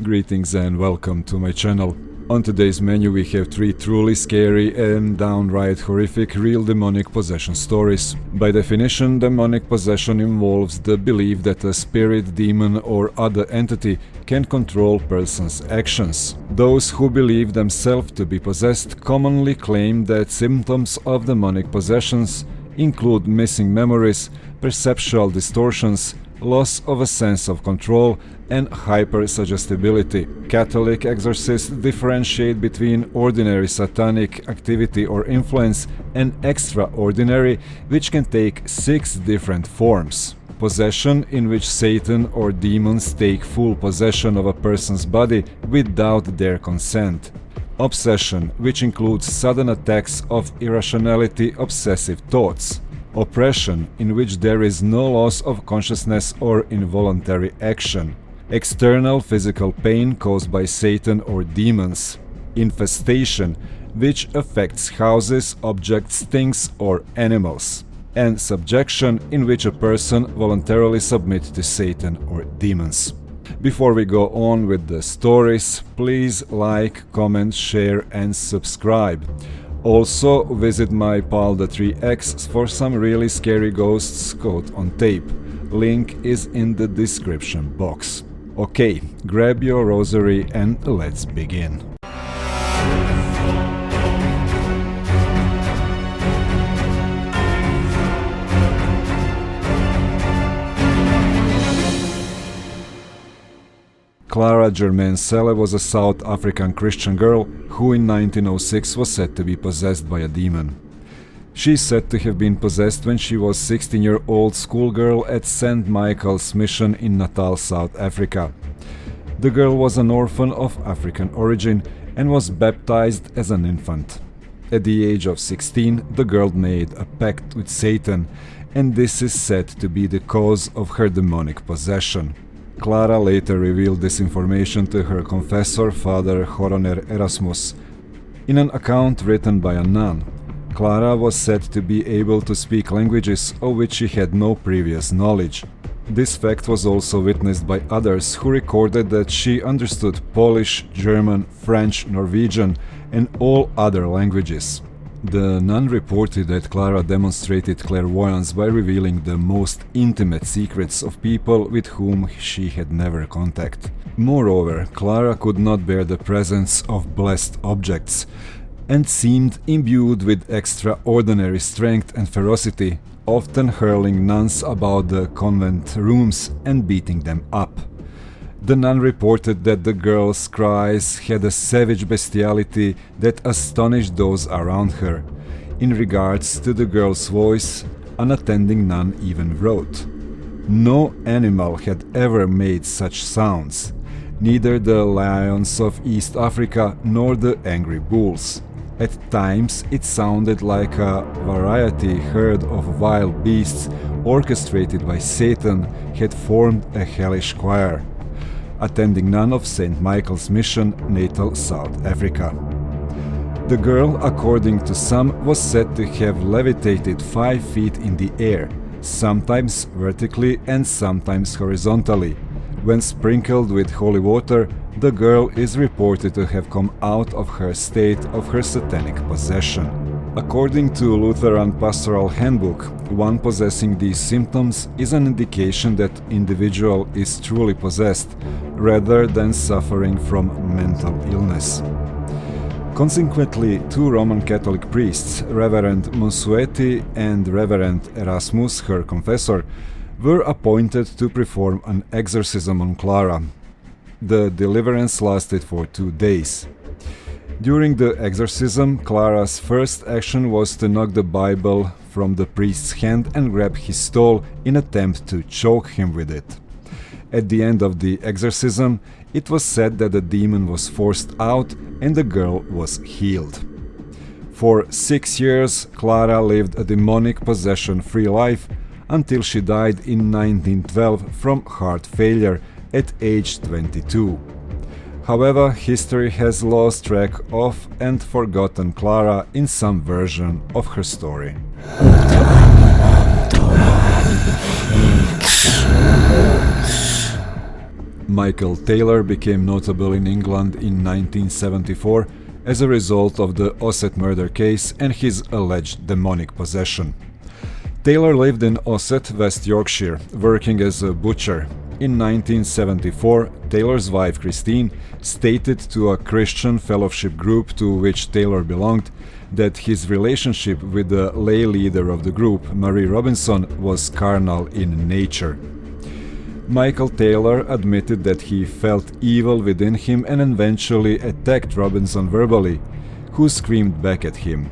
Greetings and welcome to my channel. On today's menu we have 3 truly scary and downright horrific real demonic possession stories. By definition, demonic possession involves the belief that a spirit, demon or other entity can control person's actions. Those who believe themselves to be possessed commonly claim that symptoms of demonic possessions include missing memories, perceptual distortions, loss of a sense of control, and hypersuggestibility. Catholic exorcists differentiate between ordinary satanic activity or influence and extraordinary, which can take 6 different forms. Possession, in which Satan or demons take full possession of a person's body without their consent. Obsession, which includes sudden attacks of irrationality, obsessive thoughts. Oppression, in which there is no loss of consciousness or involuntary action. External physical pain caused by Satan or demons. Infestation, which affects houses, objects, things or animals. And subjection, in which a person voluntarily submits to Satan or demons. Before we go on with the stories, please like, comment, share and subscribe. Also visit my pal the 3X for some really scary ghosts caught on tape. Link is in the description box. Okay, grab your rosary and let's begin. Clara Germaine Cele was a South African Christian girl who in 1906 was said to be possessed by a demon. She is said to have been possessed when she was a 16-year-old schoolgirl at St. Michael's Mission in Natal, South Africa. The girl was an orphan of African origin and was baptized as an infant. At the age of 16, the girl made a pact with Satan, and this is said to be the cause of her demonic possession. Clara later revealed this information to her confessor, Father Coroner Erasmus. In an account written by a nun, Clara was said to be able to speak languages of which she had no previous knowledge. This fact was also witnessed by others who recorded that she understood Polish, German, French, Norwegian and all other languages. The nun reported that Clara demonstrated clairvoyance by revealing the most intimate secrets of people with whom she had never contact. Moreover, Clara could not bear the presence of blessed objects and seemed imbued with extraordinary strength and ferocity, often hurling nuns about the convent rooms and beating them up. The nun reported that the girl's cries had a savage bestiality that astonished those around her. In regards to the girl's voice, an attending nun even wrote, "No animal had ever made such sounds, neither the lions of East Africa nor the angry bulls. At times it sounded like a variety herd of wild beasts orchestrated by Satan had formed a hellish choir." Attending nun of St. Michael's Mission, Natal, South Africa. The girl, according to some, was said to have levitated 5 feet in the air, sometimes vertically and sometimes horizontally. When sprinkled with holy water, the girl is reported to have come out of her state of her satanic possession. According to Lutheran Pastoral Handbook, one possessing these symptoms is an indication that individual is truly possessed, rather than suffering from mental illness. Consequently, 2 Roman Catholic priests, Reverend Monsueti and Reverend Erasmus, her confessor, were appointed to perform an exorcism on Clara. The deliverance lasted for 2 days. During the exorcism, Clara's first action was to knock the Bible from the priest's hand and grab his stole in attempt to choke him with it. At the end of the exorcism, it was said that the demon was forced out and the girl was healed. For 6 years, Clara lived a demonic possession-free life until she died in 1912 from heart failure at age 22. However, history has lost track of and forgotten Clara in some version of her story. Michael Taylor became notable in England in 1974 as a result of the Ossett murder case and his alleged demonic possession. Taylor lived in Ossett, West Yorkshire, working as a butcher. In 1974, Taylor's wife Christine stated to a Christian fellowship group to which Taylor belonged that his relationship with the lay leader of the group, Marie Robinson, was carnal in nature. Michael Taylor admitted that he felt evil within him and eventually attacked Robinson verbally, who screamed back at him.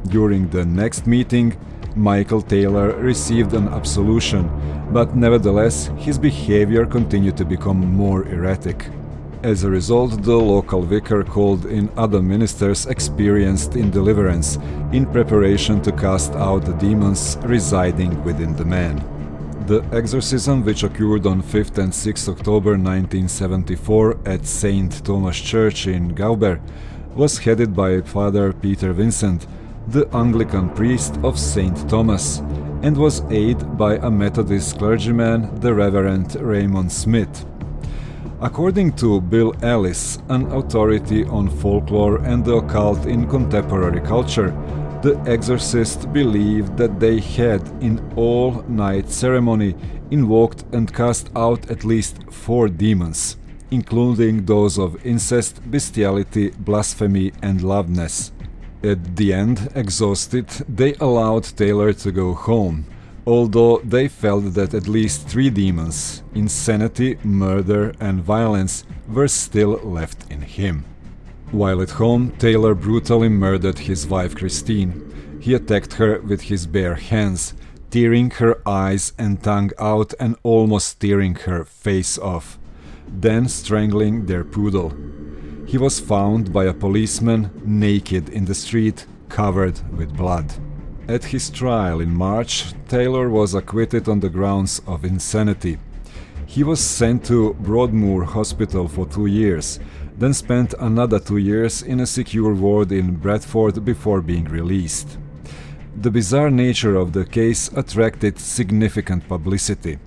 During the next meeting, Michael Taylor received an absolution, but nevertheless his behavior continued to become more erratic. As a result, the local vicar called in other ministers experienced in deliverance in preparation to cast out the demons residing within the man. The exorcism, which occurred on 5th and 6th October 1974 at St. Thomas Church in Gauber, was headed by Father Peter Vincent, the Anglican priest of St. Thomas, and was aided by a Methodist clergyman, the Reverend Raymond Smith. According to Bill Ellis, an authority on folklore and the occult in contemporary culture, the exorcists believed that they had, in all-night ceremony, invoked and cast out at least 4 demons, including those of incest, bestiality, blasphemy, and loveness. At the end, exhausted, they allowed Taylor to go home, although they felt that at least 3 demons, insanity, murder, and violence, were still left in him. While at home, Taylor brutally murdered his wife Christine. He attacked her with his bare hands, tearing her eyes and tongue out and almost tearing her face off, then strangling their poodle. He was found by a policeman naked in the street, covered with blood. At his trial in March, Taylor was acquitted on the grounds of insanity. He was sent to Broadmoor Hospital for 2 years, then spent another 2 years in a secure ward in Bradford before being released. The bizarre nature of the case attracted significant publicity.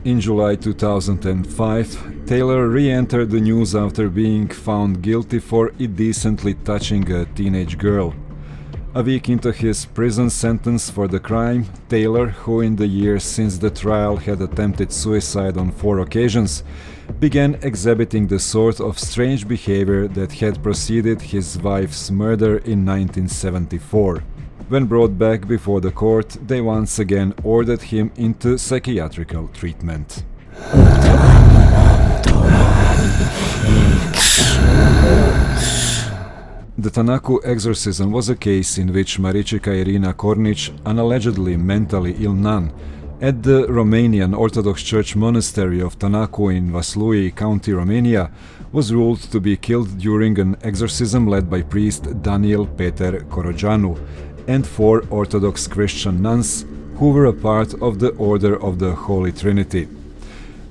In July 2005, Taylor re-entered the news after being found guilty for indecently touching a teenage girl. A week into his prison sentence for the crime, Taylor, who in the years since the trial had attempted suicide on 4 occasions, began exhibiting the sort of strange behavior that had preceded his wife's murder in 1974. When brought back before the court, they once again ordered him into psychiatrical treatment. The Tanaku exorcism was a case in which Marichika Irina Kornic, an allegedly mentally ill nun, at the Romanian Orthodox Church monastery of Tanaku in Vaslui, County Romania, was ruled to be killed during an exorcism led by priest Daniel Peter Korojanu and 4 Orthodox Christian nuns who were a part of the Order of the Holy Trinity.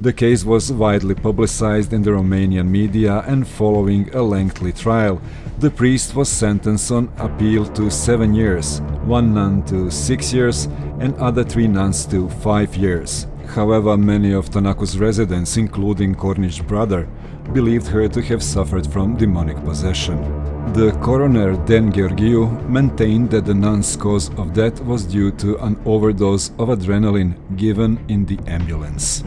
The case was widely publicized in the Romanian media, and following a lengthy trial, the priest was sentenced on appeal to 7 years, 1 nun to 6 years, and other 3 nuns to 5 years. However, many of Tanaku's residents, including Kornic's brother, believed her to have suffered from demonic possession. The coroner Dan Georgiou maintained that the nun's cause of death was due to an overdose of adrenaline given in the ambulance.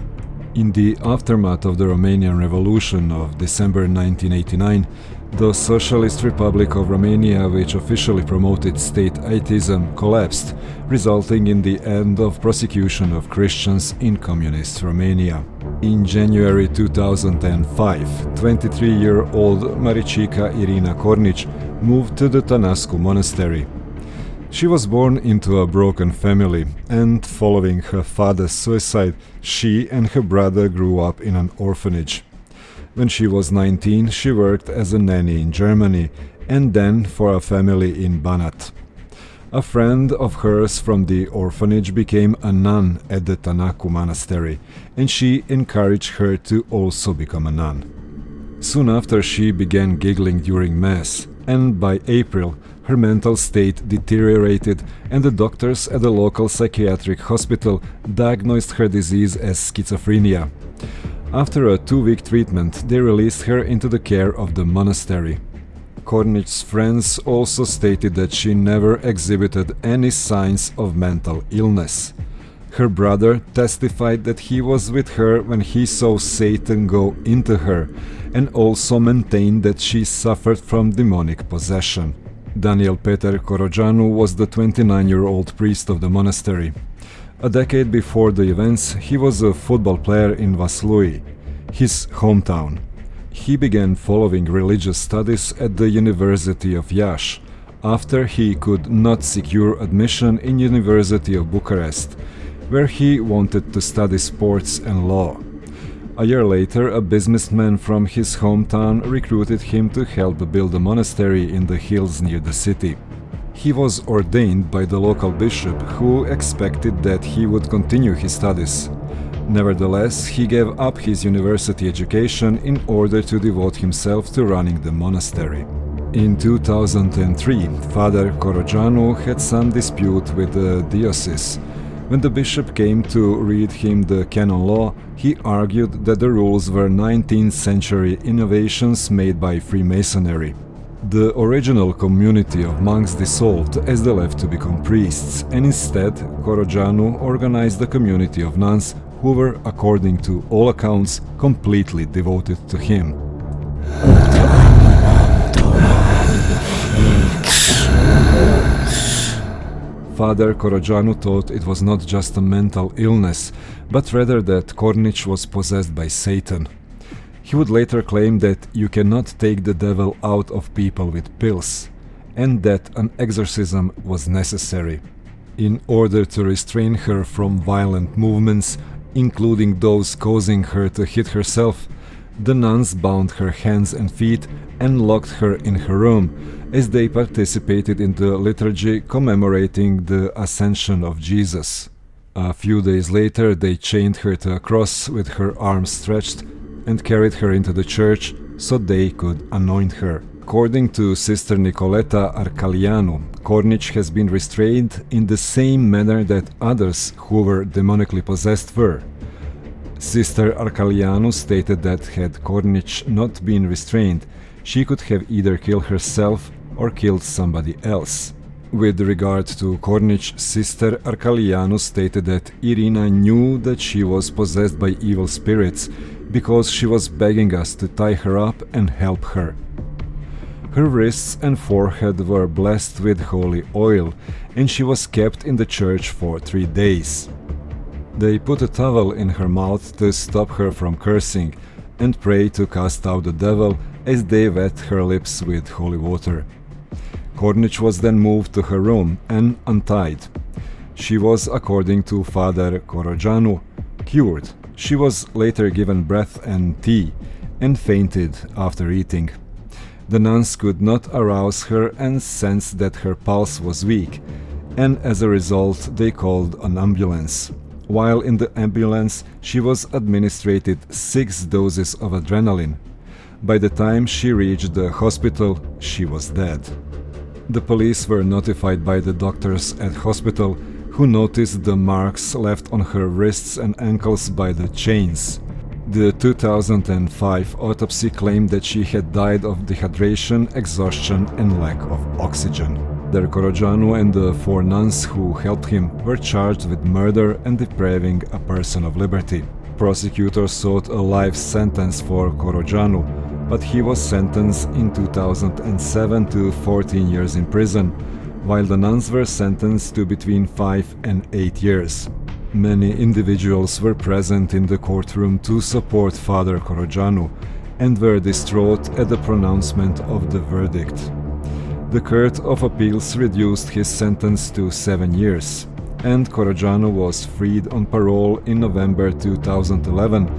In the aftermath of the Romanian Revolution of December 1989, the Socialist Republic of Romania, which officially promoted state atheism, collapsed, resulting in the end of persecution of Christians in communist Romania. In January 2005, 23-year-old Marichika Irina Kornic moved to the Tănăscu monastery. She was born into a broken family, and following her father's suicide, she and her brother grew up in an orphanage. When she was 19, she worked as a nanny in Germany, and then for a family in Banat. A friend of hers from the orphanage became a nun at the Tănăcu monastery, and she encouraged her to also become a nun. Soon after, she began giggling during Mass, and by April, her mental state deteriorated, and the doctors at the local psychiatric hospital diagnosed her disease as schizophrenia. After a 2-week treatment, they released her into the care of the monastery. Kornich's friends also stated that she never exhibited any signs of mental illness. Her brother testified that he was with her when he saw Satan go into her, and also maintained that she suffered from demonic possession. Daniel Peter Korojanu was the 29-year-old priest of the monastery. A decade before the events, he was a football player in Vaslui, his hometown. He began following religious studies at the University of Iași, after he could not secure admission in University of Bucharest, where he wanted to study sports and law. A year later, a businessman from his hometown recruited him to help build a monastery in the hills near the city. He was ordained by the local bishop, who expected that he would continue his studies. Nevertheless, he gave up his university education in order to devote himself to running the monastery. In 2003, Father Korojanu had some dispute with the diocese. When the bishop came to read him the canon law, he argued that the rules were 19th century innovations made by Freemasonry. The original community of monks dissolved as they left to become priests, and instead Korojanu organized a community of nuns who were, according to all accounts, completely devoted to him. Father Korojanu thought it was not just a mental illness, but rather that Kornich was possessed by Satan. He would later claim that you cannot take the devil out of people with pills, and that an exorcism was necessary. In order to restrain her from violent movements, including those causing her to hit herself, the nuns bound her hands and feet and locked her in her room, as they participated in the liturgy commemorating the Ascension of Jesus. A few days later, they chained her to a cross with her arms stretched and carried her into the church so they could anoint her. According to Sister Nicoleta Arcalianu, Kornich has been restrained in the same manner that others who were demonically possessed were. Sister Arcalianu stated that had Kornich not been restrained, she could have either killed herself or killed somebody else. With regard to Kornich, Sister Arcalianu stated that Irina knew that she was possessed by evil spirits because she was begging us to tie her up and help her. Her wrists and forehead were blessed with holy oil, and she was kept in the church for 3 days. They put a towel in her mouth to stop her from cursing, and pray to cast out the devil as they wet her lips with holy water. Kornich was then moved to her room and untied. She was, according to Father Korojanu, cured. She was later given bread and tea, and fainted after eating. The nuns could not arouse her and sensed that her pulse was weak, and as a result they called an ambulance. While in the ambulance, she was administered 6 doses of adrenaline. By the time she reached the hospital, she was dead. The police were notified by the doctors at hospital, who noticed the marks left on her wrists and ankles by the chains. The 2005 autopsy claimed that she had died of dehydration, exhaustion, and lack of oxygen. Father Korojanu and the 4 nuns who helped him were charged with murder and depriving a person of liberty. Prosecutors sought a life sentence for Korojanu, but he was sentenced in 2007 to 14 years in prison, while the nuns were sentenced to between 5 and 8 years. Many individuals were present in the courtroom to support Father Korojanu and were distraught at the pronouncement of the verdict. The Court of Appeals reduced his sentence to 7 years, and Korojanu was freed on parole in November 2011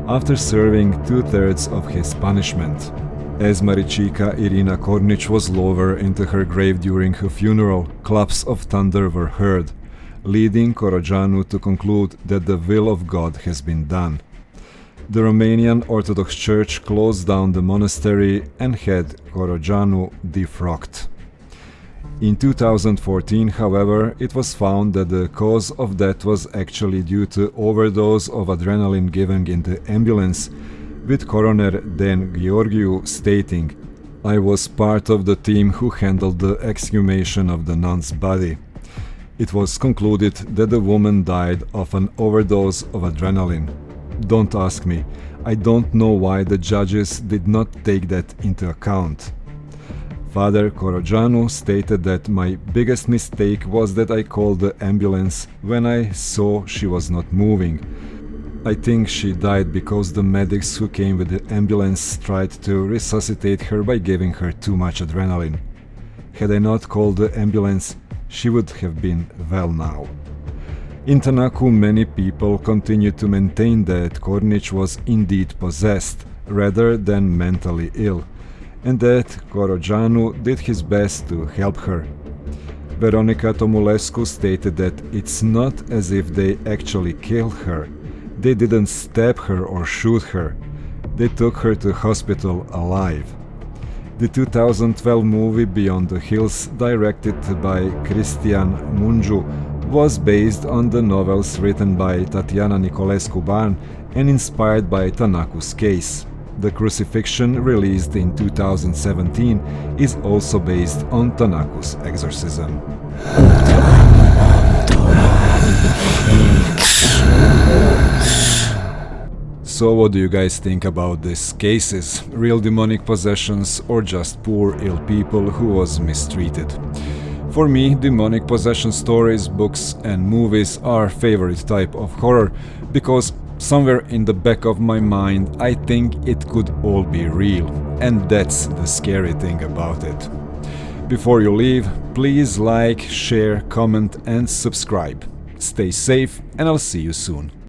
after serving 2/3 of his punishment. As Marichika Irina Kornich was lowered into her grave during her funeral, claps of thunder were heard, leading Korojanu to conclude that the will of God has been done. The Romanian Orthodox Church closed down the monastery and had Korojanu defrocked. In 2014, however, it was found that the cause of death was actually due to overdose of adrenaline given in the ambulance, with coroner Dan Georgiou stating, "I was part of the team who handled the exhumation of the nun's body. It was concluded that the woman died of an overdose of adrenaline. Don't ask me, I don't know why the judges did not take that into account." Father Corogianu stated that my biggest mistake was that I called the ambulance when I saw she was not moving. I think she died because the medics who came with the ambulance tried to resuscitate her by giving her too much adrenaline. Had I not called the ambulance, she would have been well now. In Tanaku, many people continue to maintain that Kornic was indeed possessed, rather than mentally ill, and that Corogianu did his best to help her. Veronica Tomulescu stated that it's not as if they actually killed her. They didn't stab her or shoot her. They took her to hospital alive. The 2012 movie Beyond the Hills, directed by Cristian Mungiu, was based on the novels written by Tatiana Nicolescu-Barn and inspired by Tanaku's case. The Crucifixion, released in 2017, is also based on Tanaku's Exorcism. So what do you guys think about these cases? Real demonic possessions or just poor ill people who was mistreated? For me, demonic possession stories, books and movies are favorite type of horror because somewhere in the back of my mind I think it could all be real, and that's the scary thing about it. Before you leave, please like, share, comment and subscribe. Stay safe and I'll see you soon.